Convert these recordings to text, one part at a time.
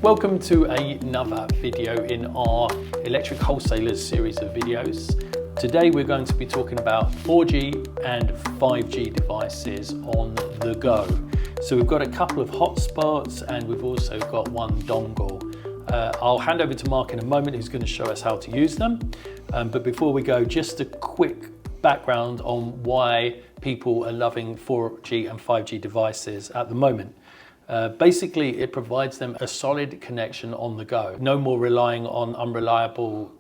Welcome to another video in our Electric Wholesalers series of videos. Today we're going to be talking about 4G and 5G devices on the go. So we've got a couple of hotspots and we've also got one dongle. I'll hand over to Mark in a moment, who's going to show us how to use them. But before we go, just a quick background on why people are loving 4G and 5G devices at the moment. Basically, it provides them a solid connection on the go. No more relying on unreliable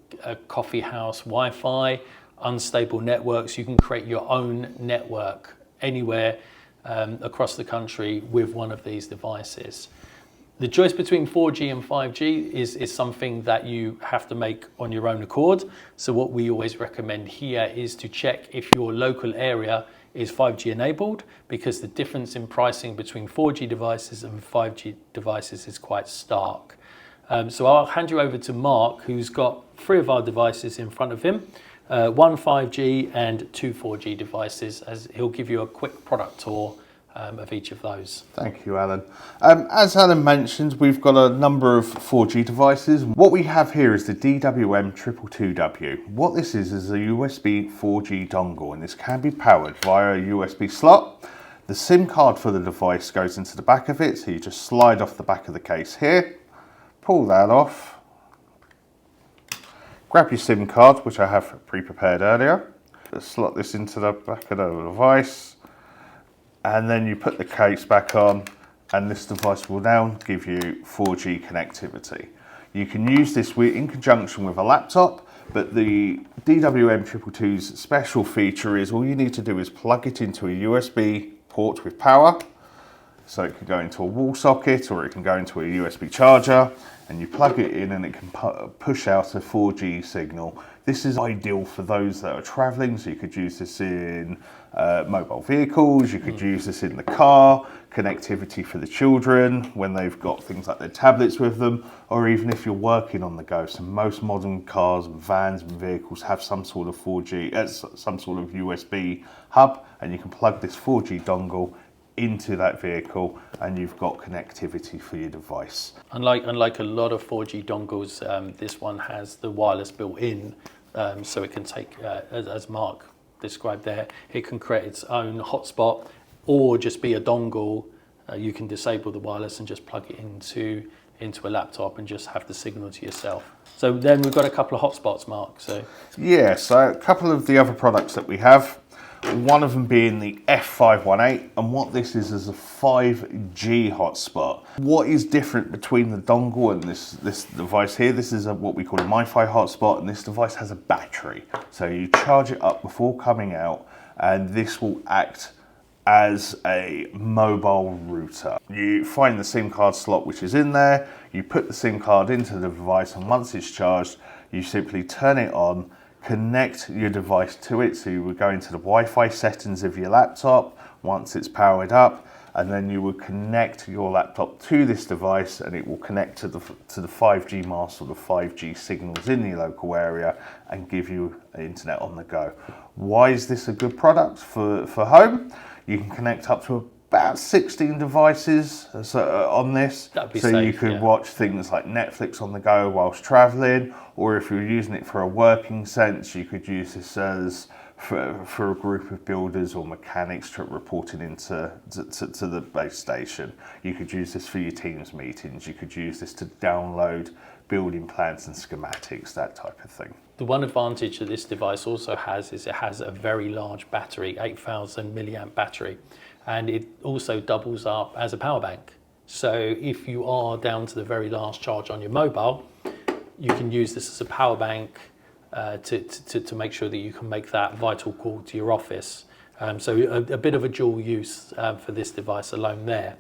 coffee house Wi-Fi, unstable networks. You can create your own network anywhere across the country with one of these devices. The choice between 4G and 5G is something that you have to make on your own accord. So what we always recommend here is to check if your local area is 5G enabled, because the difference in pricing between 4G devices and 5G devices is quite stark. So I'll hand you over to Mark, who's got 3 of our devices in front of him, 1 5G and 2 4G devices, as he'll give you a quick product tour of each of those. Thank you, Alan. As Alan mentioned, we've got a number of 4G devices. What we have here is the DWM222W. What this is a USB 4G dongle, and this can be powered via a USB slot. The SIM card for the device goes into the back of it, so you just slide off the back of the case here, pull that off, grab your SIM card, which I have pre-prepared earlier, just slot this into the back of the device, and then you put the case back on, and this device will now give you 4G connectivity. You can use this in conjunction with a laptop, but the DWM222's special feature is all you need to do is plug it into a USB port with power. So it can go into a wall socket or it can go into a USB charger, and you plug it in and it can push out a 4G signal. This is ideal for those that are traveling, so you could use this in mobile vehicles, you could use this in the car, connectivity for the children when they've got things like their tablets with them, or even if you're working on the go. So most modern cars and vans and vehicles have some sort of 4G, some sort of USB hub, and you can plug this 4G dongle into that vehicle and you've got connectivity for your device. Unlike a lot of 4G dongles, this one has the wireless built in, so it can take, as Mark described there, it can create its own hotspot or just be a dongle. You can disable the wireless and just plug it into a laptop and just have the signal to yourself. So then we've got a couple of hotspots, Mark. So a couple of the other products that we have, one of them being the F518, and what this is a 5G hotspot. What is different between the dongle and this device here? This is what we call a MiFi hotspot, and this device has a battery. So you charge it up before coming out, and this will act as a mobile router. You find the SIM card slot which is in there, you put the SIM card into the device, and once it's charged, you simply turn it on, connect your device to it. So you would go into the Wi-Fi settings of your laptop once it's powered up, and then you would connect your laptop to this device, and it will connect to the 5G mast or the 5G signals in the local area and give you internet on the go. Why is this a good product for home? You can connect up to about 16 devices on this, so safe, you could watch things like Netflix on the go whilst traveling, or if you're using it for a working sense, you could use this as for a group of builders or mechanics reporting into to the base station. You could use this for your Teams meetings, you could use this to download building plans and schematics, that type of thing. The one advantage that this device also has is it has a very large battery, 8,000 milliamp battery, and it also doubles up as a power bank. So if you are down to the very last charge on your mobile, you can use this as a power bank to make sure that you can make that vital call to your office. So a bit of a dual use for this device alone there.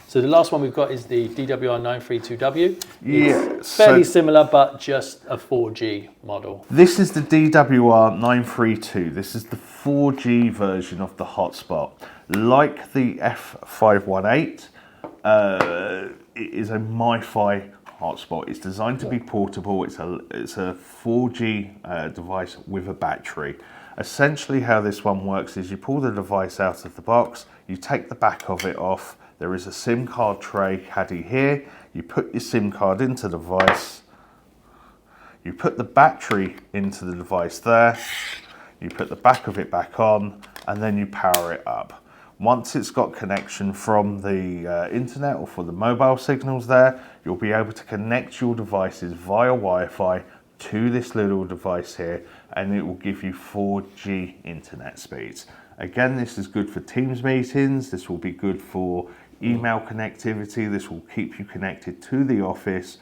So the last one we've got is the DWR932W. It's fairly similar, but just a 4G model. This is the DWR932. This is the 4G version of the hotspot. Like the F518, it is a MiFi hotspot. It's designed to be portable. It's a 4G device with a battery. Essentially how this one works is you pull the device out of the box, you take the back of it off, there is a SIM card tray caddy here, You put your SIM card into the device, you put the battery into the device there, you put the back of it back on, and then you power it up. Once it's got connection from the internet or for the mobile signals there, you'll be able to connect your devices via Wi-Fi to this little device here, and it will give you 4G internet speeds. Again, this is good for Teams meetings, this will be good for email connectivity, this will keep you connected to the office,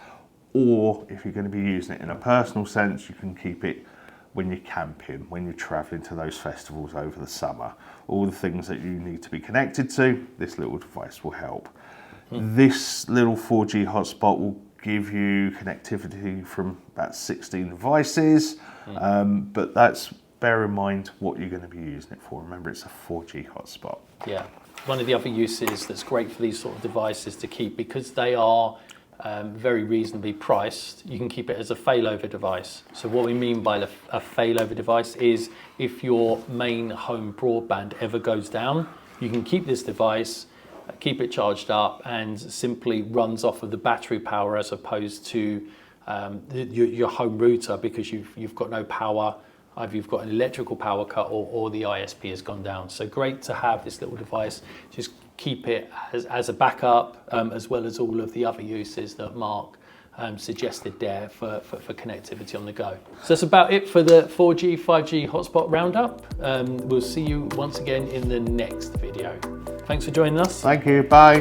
or if you're going to be using it in a personal sense, you can keep it when you're camping, when you're traveling to those festivals over the summer. All the things that you need to be connected to, this little device will help. This little 4G hotspot will give you connectivity from about 16 devices, but bear in mind what you're going to be using it for. Remember, it's a 4G hotspot. Yeah. One of the other uses that's great for these sort of devices to keep, because they are very reasonably priced, you can keep it as a failover device. So what we mean by a failover device is if your main home broadband ever goes down, you can keep this device, keep it charged up, and simply runs off of the battery power as opposed to your home router, because you've got no power. Either you've got an electrical power cut or the ISP has gone down. So great to have this little device. Just keep it as a backup, as well as all of the other uses that Mark suggested there for connectivity on the go. So that's about it for the 4G, 5G hotspot roundup. We'll see you once again in the next video. Thanks for joining us. Thank you, bye.